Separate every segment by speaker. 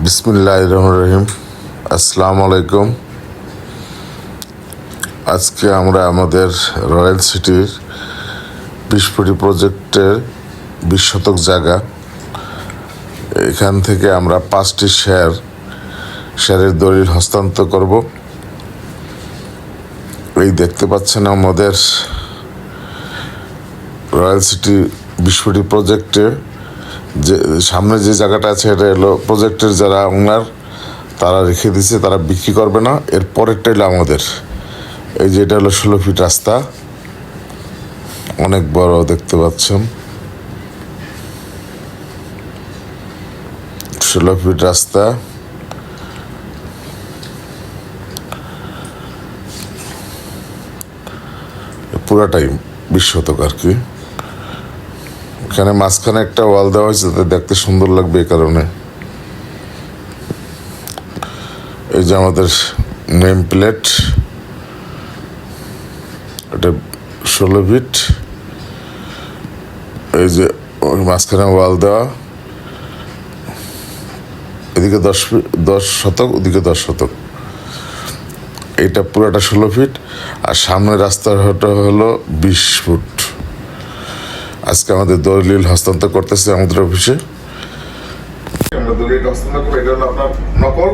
Speaker 1: বিসমিল্লাহির রহমানির রহিম। আসসালামু আলাইকুম। আজকে আমরা আমাদের রয়্যাল সিটির 20 কোটি প্রজেক্টের 20 শতক জায়গা, এখান থেকে আমরা 5টি শেয়ারের দলিল হস্তান্তর করব। এই দেখতে পাচ্ছেন আমাদের রয়্যাল সিটি 20 কোটি প্রজেক্টে যে সামনে যে জায়গাটা আছে, এটা হলো প্রজেক্টের যারা ওনার তারা রেখে দিছে, তারা বিক্রি করবে না। এর পরেরটা হলো আমাদের। এই যে এটা হলো 16 ফিট রাস্তা, অনেক বড় দেখতে পাচ্ছেন। 16 ফিট রাস্তা, পুরাটাই 20 শতক আর কি। এখানে মাঝখানে একটা ওয়াল দেওয়া হয়েছে, তাতে দেখতে সুন্দর লাগবে এই কারণে। এই যে আমাদের নেম প্লেট, এটা 16 ফিট। এই যে মাঝখানে ওয়াল দেওয়া, এদিকে 10 শতক, ওদিকে 10 শতক। এইটা পুরোটা 16 ফিট, আর সামনের রাস্তাটা হলো 20 ফুট। আজকে আমাদের দলিল হস্তান্তর করতেছে আমাদের অফিসে। আমরা দলিল হস্তান্তর করবো, এটা হলো আপনার নকল,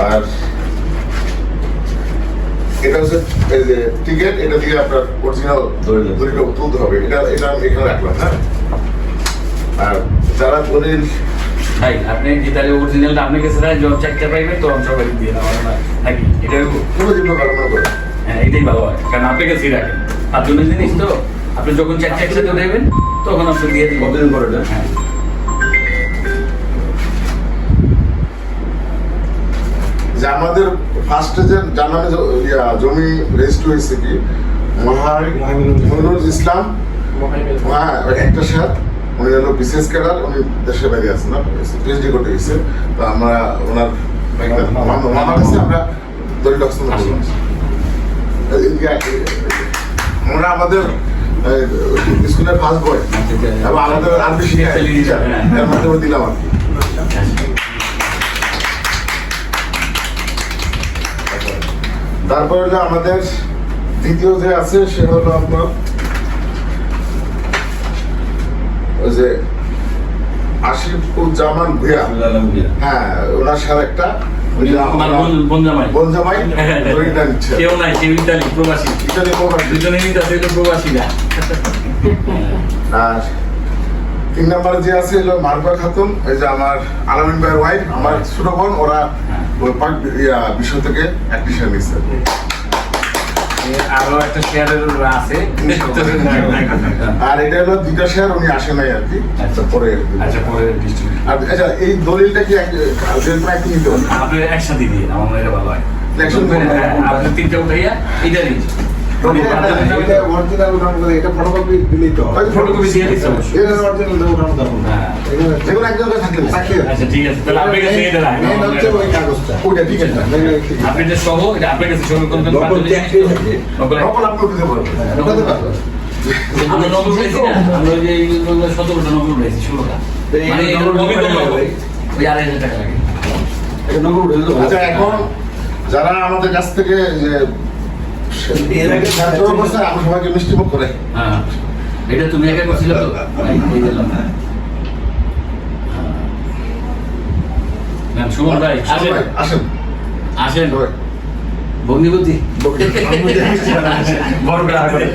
Speaker 1: আর এটা হচ্ছে এই যে টিকেট, এটা দিয়ে আপনার অরিজিনাল দলিলটা তুলতে হবে। এটা এখানে রাখলাম। হ্যাঁ, আর যারা দলিল
Speaker 2: ভাই আপনি যেটা অরিজিনালটা আপনি কাছে রাখেন, যখন চেকটা পাইবেন তো অঞ্চল বাড়ি দিয়ে দেওয়া হবে নাকি? এটা
Speaker 1: কোনো জিনিস ভালো মনে করে।
Speaker 2: হ্যাঁ, এটাই ভালো হয়, কারণ আপনি কাছেই রাখেন। আর জন্য জিনিস তো আপনি যখন চেক একসাথে দেবেন তখন আপনি দিয়ে দিন।
Speaker 3: কতদিন পরে?
Speaker 2: হ্যাঁ,
Speaker 1: যে আমাদের ফার্স্টে যে যার নামে জমি রেজিস্ট্রি হয়েছে কি মহিনুল ইসলাম, হ্যাঁ একটা শেয়ার, উনি হলো বিশেষ ক্যাডার, উনি দেশের বাইরে আছেন না, পিএইচডি করতে গেছে। তো আমরা ওনার মামার কাছে আমরা দলিল হস্তান্তর করলাম। আমরা আমাদের স্কুলের ফার্স্ট বয় এবং আমাদের আরবি শিক্ষা এর মাধ্যমে দিলাম আর কি। তারপর হলো আমাদের দ্বিতীয় যে আছে সে হলো আপনার ওই যে আসিফুজ্জামান ভূয়া। হ্যাঁ, ওনার সাথে একটা বনজামাই
Speaker 2: কেউ নাই, কেউ ইতালি প্রবাসী, দুজনেই প্রবাসী না।
Speaker 1: আর 3 নম্বরে যে আছে হলো মারবা খাতুন, এই যে আমার আলামিন ভাইয়ের ওয়াইফ, আমার ছোট বোন। ওরা ওই বিষয় থেকে একটি শেয়ার নিচ্ছে।
Speaker 2: আরো একটা শেয়ারের আছে,
Speaker 1: আর এটা হলো 2টা শেয়ার, উনি আসে নাই আর কি।
Speaker 2: আচ্ছা
Speaker 1: পরে আর আচ্ছা, এই দলিলটা কি একই নিতে হবে?
Speaker 2: আপনি একসাথে দিয়ে আমার মনে হয় ভালো হয়।
Speaker 1: একসাথে
Speaker 2: আপনি 3টা উঠাইয়া এটা নিন,
Speaker 3: ফটোকপি দিলেই তো
Speaker 2: ফটোকপি দিয়ে দিচ্ছি অবশ্যই।
Speaker 1: যেগুলো একজন থাকলে
Speaker 2: আচ্ছা ঠিক আছে, তাহলে আপনার কাছে এটা রাখেন।
Speaker 3: ওই কাগজটা
Speaker 1: ওইটা ঠিক আছে।
Speaker 2: আপনি যে সহ এটা আপনার কাছে সহ কোন কোন
Speaker 3: নকল
Speaker 1: নকল আপনি উঠতে পারবেন।
Speaker 2: আমরা নকল পেয়েছি না, আমরা ওই যে 17টা নকল পেয়েছি, 16টা, মানে নকল ওই 2,500 টাকা লাগে।
Speaker 1: আচ্ছা, এখন যারা আমাদের কাছ থেকে যে আমি সবাইকে মিষ্টিমুখ করে।
Speaker 2: হ্যাঁ, এটা তুমি একা করছিলে তো? এই দিলাম। ম্যাম সুমন ভাই আসেন,
Speaker 1: আসেন
Speaker 2: আসেন ভগ্নিপতি বড় করে আসেন।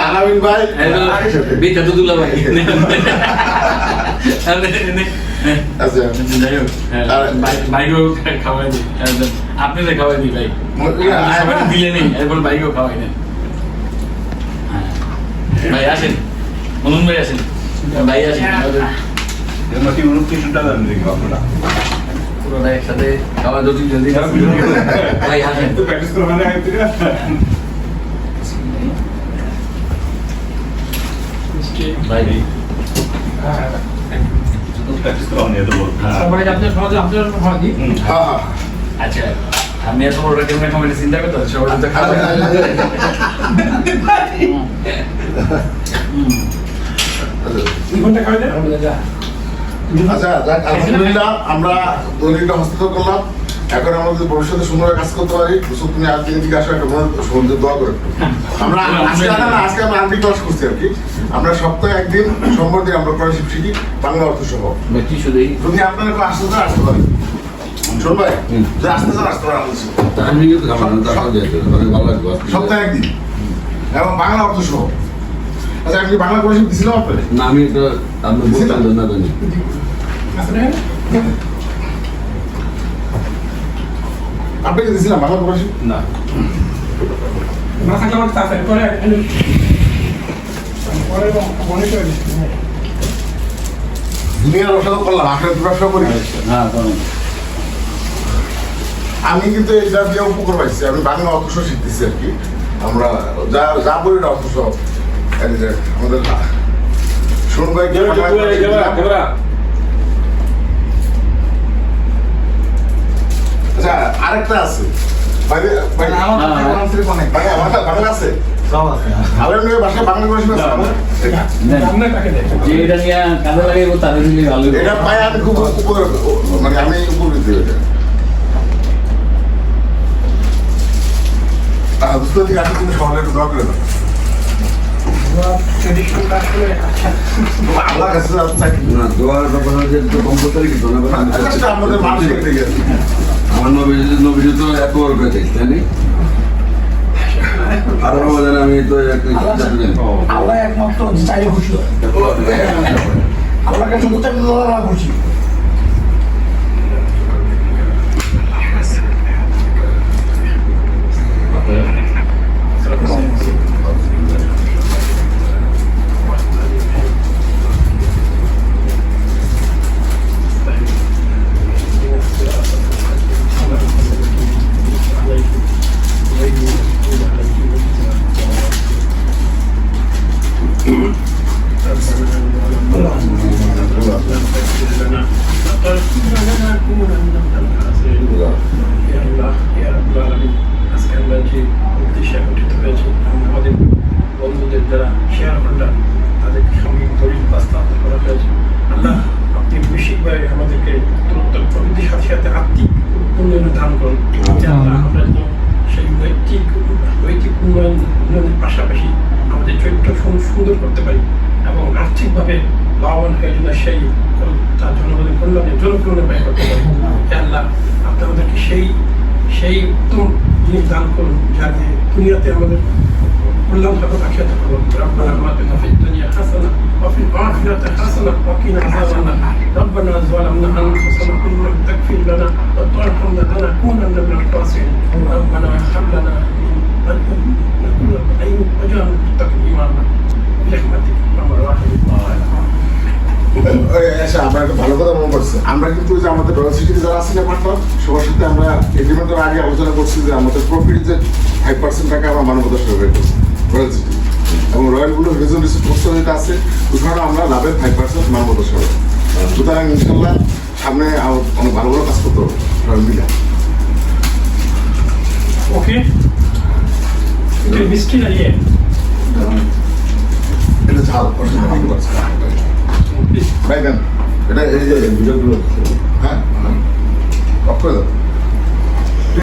Speaker 1: আলামিন ভাই,
Speaker 2: বিখ্যাত দুলা ভাই।
Speaker 1: আচ্ছা
Speaker 2: যাই হোক, ভাইকেও খাওয়াই দিই, আপনি যে খাওয়াই দিই ভাই, সবাই দিলে নেই, এরপর ভাইকেও খাওয়াই নেন। ভাই আসেন, মনুন ভাই আসেন, ভাই আসেন, পুরোটা একসাথে খাওয়া যদি জলদি ভাই আসেন। ভাই আচ্ছা, আমি এত বড় কেমন কমেন্ট চিন্তা করতে সবাই তো খাবে।
Speaker 1: আচ্ছা যাক, আলহামদুলিল্লাহ আমরা দলিলটা হস্তান্তর করলাম। এখন আমাদের ভবিষ্যতে সুন্দর কাজ করতে পারি। ইউসুফ, তুমি আজকে এদিকে আসো, একটা সুন্দর দোয়া করে আমরা আজকে আমরা আন্টি ক্লাস করছি আর কি। আমরা সপ্তাহে একদিন সোমবার দিন আমরা কোরআন শরীফ শিখি, বাংলা অর্থ সহ।
Speaker 2: কি শুধু
Speaker 1: যদি আপনারা কেউ আসতে চান আসতে পারেন। শোন ভাই, যদি আসতে চান আসতে পারেন আমাদের সাথে।
Speaker 4: আমি কিন্তু খাবার না, তারপর যেতে অনেক ভালো লাগবে।
Speaker 1: সপ্তাহে একদিন এবং বাংলা অর্থ সহ। আচ্ছা, আমি কি বাংলা কোরআন শরীফ দিছিলাম আপনাদের?
Speaker 4: না, আমি তো আপনি বলতেন না জানি।
Speaker 1: আপনাকে দিছিলাম বাংলা কোরআন শরীফ?
Speaker 4: না,
Speaker 5: না থাকলে আমার তাড়াতাড়ি করে পরে মনে করে দিচ্ছি।
Speaker 1: দুনিয়ার ব্যবসা তো করলাম, আপনার তো ব্যবসা করি।
Speaker 2: হ্যাঁ করেন।
Speaker 1: আমি কিন্তু এটা দিয়ে উপকার পাইছি। আমি বাংলা অর্থ সহ শিখতেছি আর কি। আমরা যা যা বলি এটা অর্থ সহ। এই যে আমাদের শুনুন ভাই, আচ্ছা আরেকটা আছে বাংলা আছে। আমার বাসায় বাংলা করে
Speaker 5: রান্না কাকে দেয়?
Speaker 2: যে এটা নিয়ে কাজে লাগাইবো তাদের দিলে ভালো হবে।
Speaker 1: এটা পাই আমি খুব উপকার, মানে আমি উপকৃত এটা। দুটো দিকে আসলে তুমি সবাই একটু দোয়া করে দাও।
Speaker 5: ট্রেডিশনাল আসলে আচ্ছা
Speaker 1: আল্লাহর কাছে চাই
Speaker 4: না, দোয়ার ব্যাপার হচ্ছে একটু কম্পিউটারে কি ধন্যবাদ।
Speaker 1: আমাদের মানুষের দিকে
Speaker 4: আমার নবীজি তো একবার করে দেখতে জানি। আর রমাদান আমি তো একটা জানি।
Speaker 5: আল্লাহ একমাত্র চাইলে খুশি হয়। আল্লাহর কাছে মোতাবেক আল্লাহ খুশি। আমাদের বন্ধুদের যারা শেয়ার হোল্ডার তাদেরকে সঙ্গে দলিল বাস্তবায়ন করা হয়েছে। আল্লাহ আপনি বেশিরভাগ আমাদেরকে উত্তরোত্তর প্রবৃদ্ধির সাথে সাথে আত্মিক উন্নয়নে দান করুন। আল্লাহ আমরা যেন সেই নৈতিক উন্নয়নের পাশাপাশি আমাদের চরিত্র সুন্দর করতে পারি এবং আর্থিকভাবে লাভবান হয়ে যেন সেই তার জনগণের কল্যাণে জনকল্যাণে ব্যয় করতে পারি। আল্লাহ আপনি আমাদেরকে সেই উত্তম জিনিস দান করুন যাতে দুনিয়াতে আমাদের কল্যাণ হবে, আখিরাতে করুন। ربنا آتنا في الدنيا حسنة وفي الآخرة حسنة وقنا عذاب النار. ربنا ظلمنا أنفسنا وإن لم تغفر لنا وترحمنا لنكونن من الخاسرين. ربنا هب لنا من قرة أعين واجعلنا للمتقين إماما برحمتك يا أرحم الراحمين.
Speaker 1: আমরা একটা ভালো কথা মনে করছে। আমরা কিন্তু যে আমাদের রয়্যাল সিটিতে যারা আছে ব্যাপারটা সবার সাথে আমরা এগ্রিমেন্টের আগে আলোচনা করছি যে আমাদের প্রফিট যে 5% টাকা আমরা মানবতার সরকার করছি রয়্যাল সিটি এবং রয়্যালগুলো রিজন রিসিভ করতে যেটা আছে ওখানে আমরা লাভের 5% মানবতার সরকার। সুতরাং ইনশাল্লাহ সামনে অনেক ভালো ভালো কাজ করতে হবে সবাই মিলে।
Speaker 5: ওকে, এটা মিষ্টি না ইয়ে
Speaker 1: এটা ঝাল ভাই দেন এটা এই যে ভিডিওগুলো হ্যাঁ অফ করে দাও।